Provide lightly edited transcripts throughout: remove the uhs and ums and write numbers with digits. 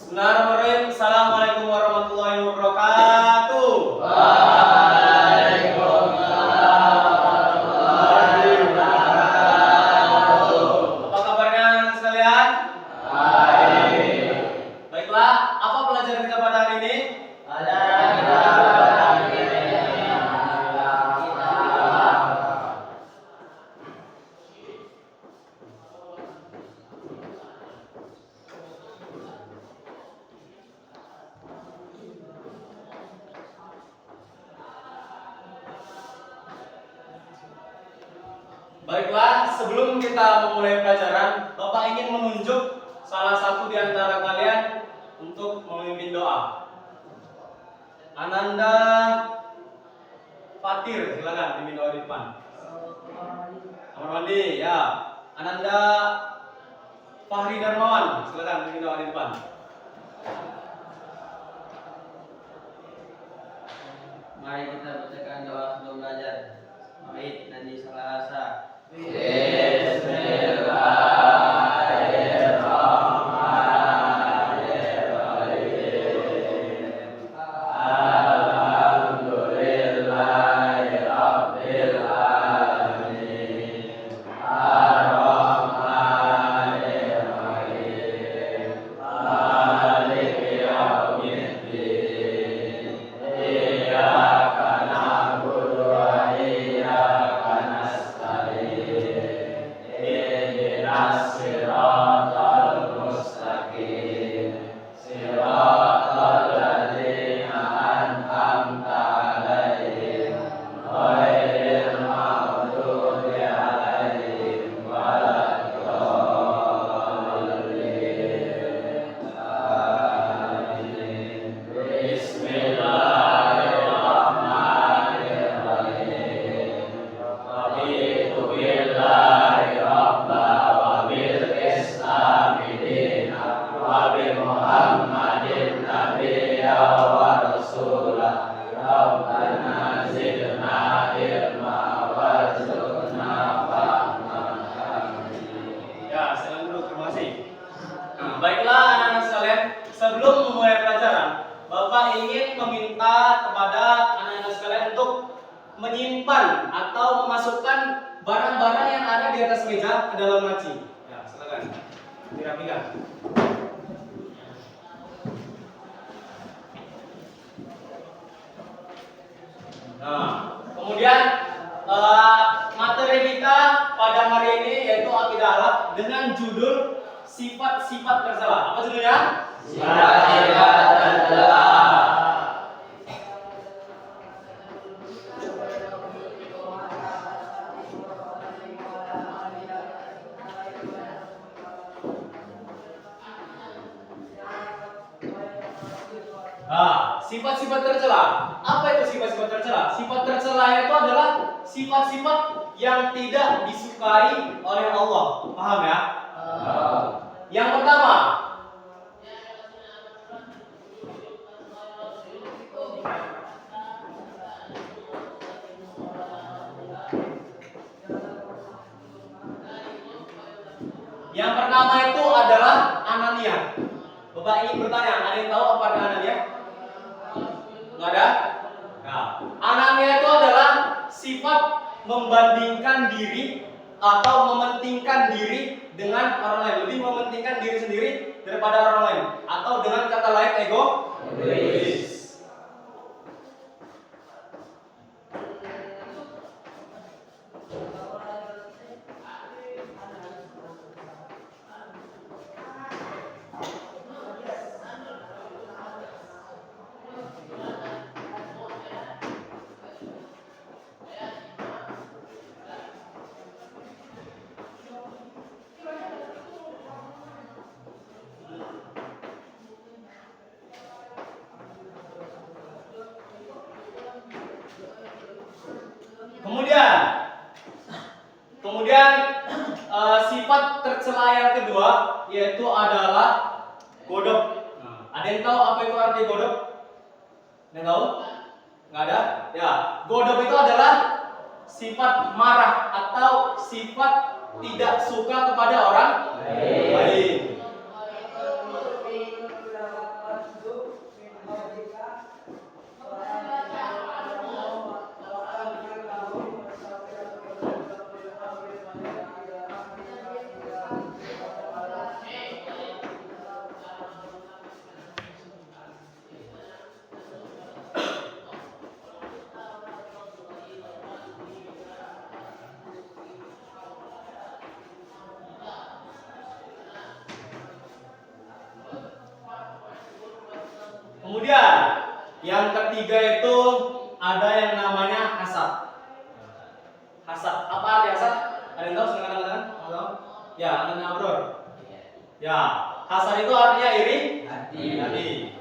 Bismillahirrahmanirrahim. Assalamualaikum warahmatullahi wabarakatuh. Waalaikumsalam warahmatullahi wabarakatuh. Apa kabarnya anak sekalian? Baik. Baiklah, apa pelajaran kita pada hari ini? Pelajaran kita pada hari ini adalah kitab. Baiklah, sebelum kita memulai pelajaran, Bapak ingin menunjuk salah satu di antara kalian untuk memimpin doa. Ananda Fatir, silakan pimpin doa di depan. Kamar mandi, ya. Ananda Fahri Darmawan, silakan pimpin doa di depan. Mari kita bacakan doa sebelum belajar. Baik, Nadi Salasa. Bismillahirrahmanirrahim. Alhamdulillahirabbil alamin. Ar-Rahmanir Rahim. Maliki yaumiddin. Iyyaka na'budu wa iyyaka nasta'in. Ihdinas siratal mustaqim. Siratal ladzina an'amta 'alaihim ghairil maghdubi 'alaihim waladdallin. Amin. Bismillahirrahmanirrahim. Raditu billahi rabba wa bil islami dina wa bi Muhammadin nabiyya wa rasulah. Rabbana zidna ilma warzuqna fahma. Amin. Ya, silakan dulu, terima kasih. Baiklah anak-anak sekalian, sebelum memulai pelajaran, Bapak ingin meminta kepada anak-anak sekalian untuk menyimpan atau memasukkan barang-barang yang ada di atas meja ke dalam laci. Ya, silakan. Dirapikan. Nah, kemudian materi kita pada hari ini yaitu akidah akhlak dengan judul sifat-sifat tercela. Apa judulnya? Sifat-sifat tercela. Nah, sifat-sifat tercela. Apa itu sifat-sifat tercela? Sifat tercela itu adalah sifat-sifat yang tidak disukai oleh Allah. Paham ya? Yang pertama, itu adalah anania. Bapak ingin bertanya, ada yang tahu apa arti anania? Nggak ada? Nah, anania itu adalah sifat membandingkan diri atau mementingkan diri dengan orang lain, lebih mementingkan diri sendiri daripada orang lain, atau dengan kata lain egois. Kemudian sifat tercela yang kedua yaitu adalah godok. Ada yang tahu apa itu arti godok? Ada yang tahu? Nggak ada? Ya, godok itu adalah sifat marah atau sifat tidak suka kepada orang lain. Kemudian yang ketiga itu ada yang namanya hasad. Hasad. Apa arti hasad? Ada yang tahu? Silakan katakan. Tahu? Ya, anaknya Abror. Ya, hasad itu artinya iri. Hati.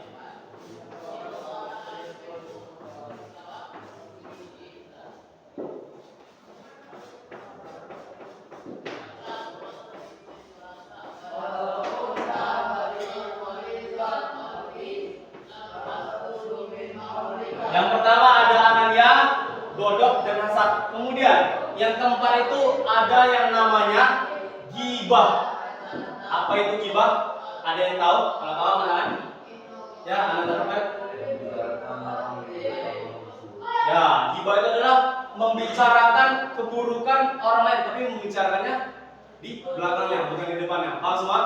Yang pertama ada anania, godok, dan hasad. Kemudian yang keempat itu ada yang namanya gibah. Apa itu gibah? Ada yang tahu? Kalau tahu kan? Ya, anak terbaik. Ya, gibah itu adalah membicarakan keburukan orang lain, tapi membicarakannya di belakangnya, bukan di depannya. Paham semua?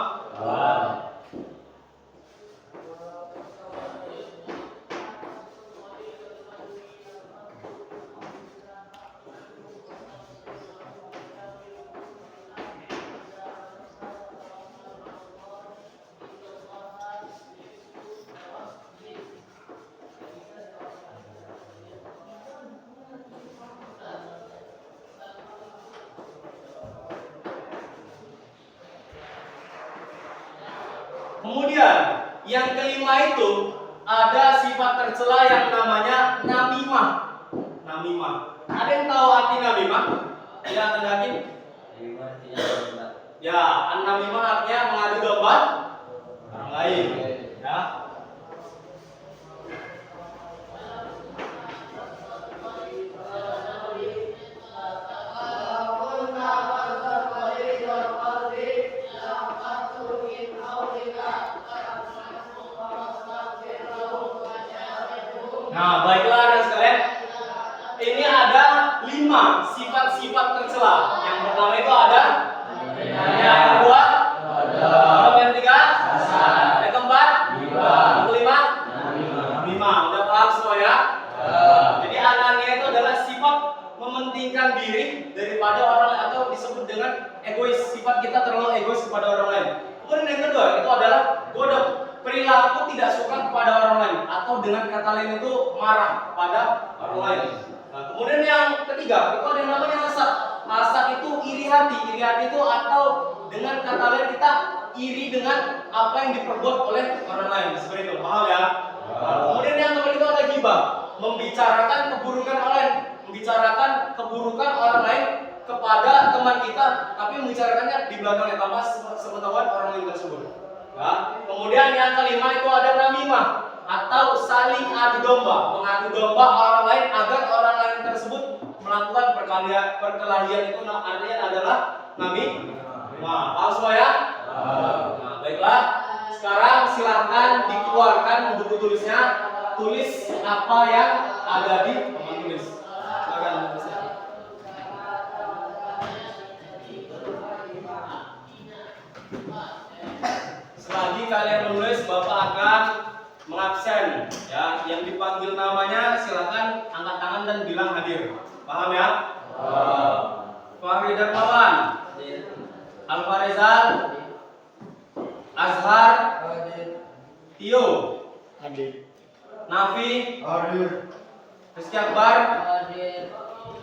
Kemudian yang kelima itu ada sifat tercela yang namanya namimah. Namimah. Ada yang tahu arti namimah? Ya, Tendakin? Ya, namimah artinya mengadu domba orang lain. Ya. Nah, baiklah anak sekalian. Ini ada 5 sifat-sifat tercela. Yang pertama itu ada yang kedua yang ketiga yang keempat yang kelima lima. Udah paham semua ya? Jadi anania itu adalah sifat mementingkan diri daripada orang lain, atau disebut dengan egois. Sifat kita terlalu egois kepada orang lain. Kemudian yang kedua itu adalah godok, perilaku tidak suka kepada orang lain, atau dengan kata lain itu marah kepada orang lain. Nah, kemudian yang ketiga itu ada yang namanya hasad. Hasad itu iri hati. Iri hati itu atau dengan kata lain kita iri dengan apa yang diperbuat oleh orang lain. Seperti itu. Paham ya? Kemudian yang keempat itu ada gibah, membicarakan keburukan orang lain, membicarakan keburukan orang lain kepada teman kita, tapi membicarakannya di belakangnya tanpa sepengetahuan orang lain tersebut. Ya. Kemudian yang kelima itu ada namimah, atau saling adu domba, mengadu domba orang lain agar orang lain tersebut melakukan perkelahian. Itu artinya adalah namimah. Paham semua ya? Nah, baiklah. Sekarang silahkan dikeluarkan buku tulisnya, tulis apa yang ada di papan tulis. Silakan. Selagi kalian menulis, Bapak akan mengabsen. Ya, yang dipanggil namanya silakan angkat tangan dan bilang hadir. Paham ya? Fahri Darmawan, Alfa Rezal, Azhar, Tio, Nafi, Rizky Akbar,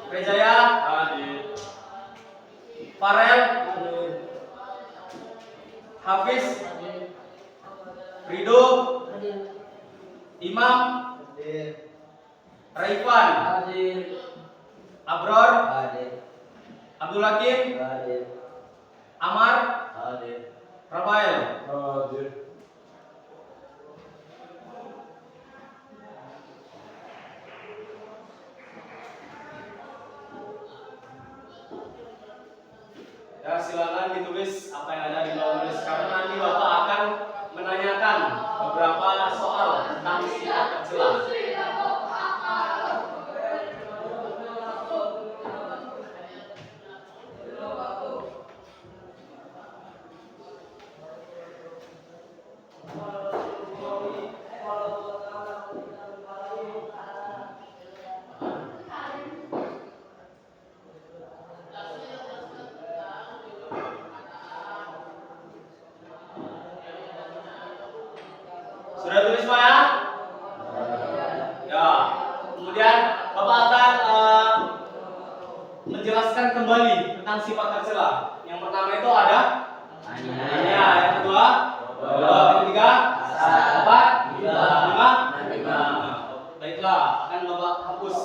Rejaya, Farel, Hafiz, Rido, Imam, Raifan, Abror, Abdul Hakim, Amar, Rafael. Ya, silakan ditulis apa yang ada di bawah tulis, karena nanti Bapak akan menanyakan beberapa soal tentang sifat tercela. Sudah tulis semua ya? tentang sifat tercela. Yang pertama itu ada Ania. yang kedua, yang ketiga, keempat, lima. Baiklah, akan Bapak hapus.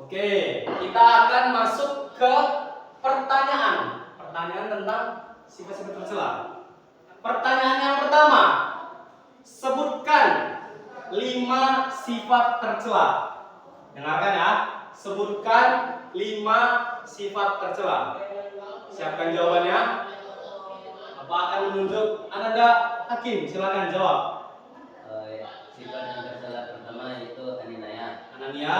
Oke, kita akan masuk ke pertanyaan tentang sifat-sifat tercela. Pertanyaan yang pertama, sebutkan 5 sifat tercela. Dengarkan ya, sebutkan 5 sifat tercela. Siapkan jawabannya. Bapak akan menunjuk Ananda Hakim, silakan jawab. Sifat yang tercela pertama yaitu Anania. Anania,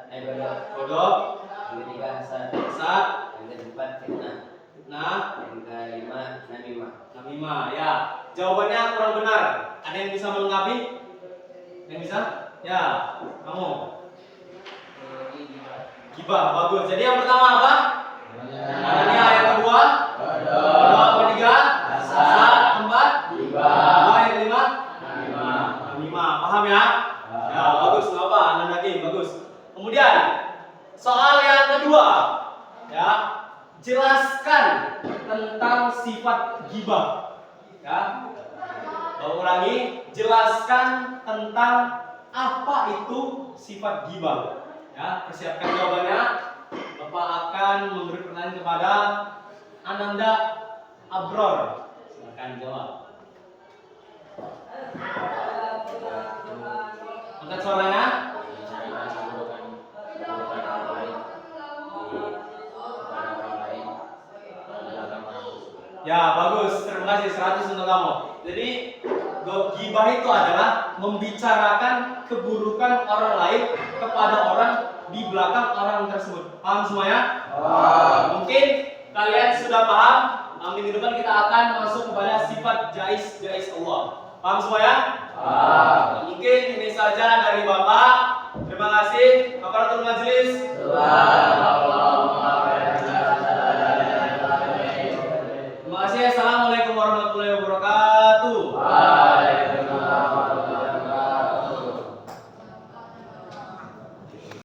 Yang kedua bodoh, yang ketiga hasad, yang keempat fitnah, yang kelima namimah. Ya, jawabannya kurang benar. Ada yang bisa melengkapi? Yang bisa? Ya, kamu. Gibah, bagus. Jadi yang pertama apa? Anania, yang kedua? Bodoh, yang ketiga? Hasad, keempat? Gibah, yang kelima? Namimah. Paham ya? Ya, bagus. Nggak apa, Ananda Hakim, bagus. Kemudian soal yang kedua, ya, jelaskan tentang sifat gibah. Ya, Bapak ulangi, jelaskan tentang apa itu sifat gibah. Ya, persiapkan jawabannya. Bapak akan memberi pertanyaan kepada Ananda Abror. Silakan jawab. Angkat suaranya. Ya, bagus. Terima kasih 100 untuk kamu. Jadi, gibah itu adalah membicarakan keburukan orang lain kepada orang di belakang orang tersebut. Paham semuanya? Mungkin kalian sudah paham. Minggu depan kita akan masuk kepada sifat jais Allah. Paham semuanya? Mungkin ini saja dari Bapak. Terima kasih. Aparatur majelis.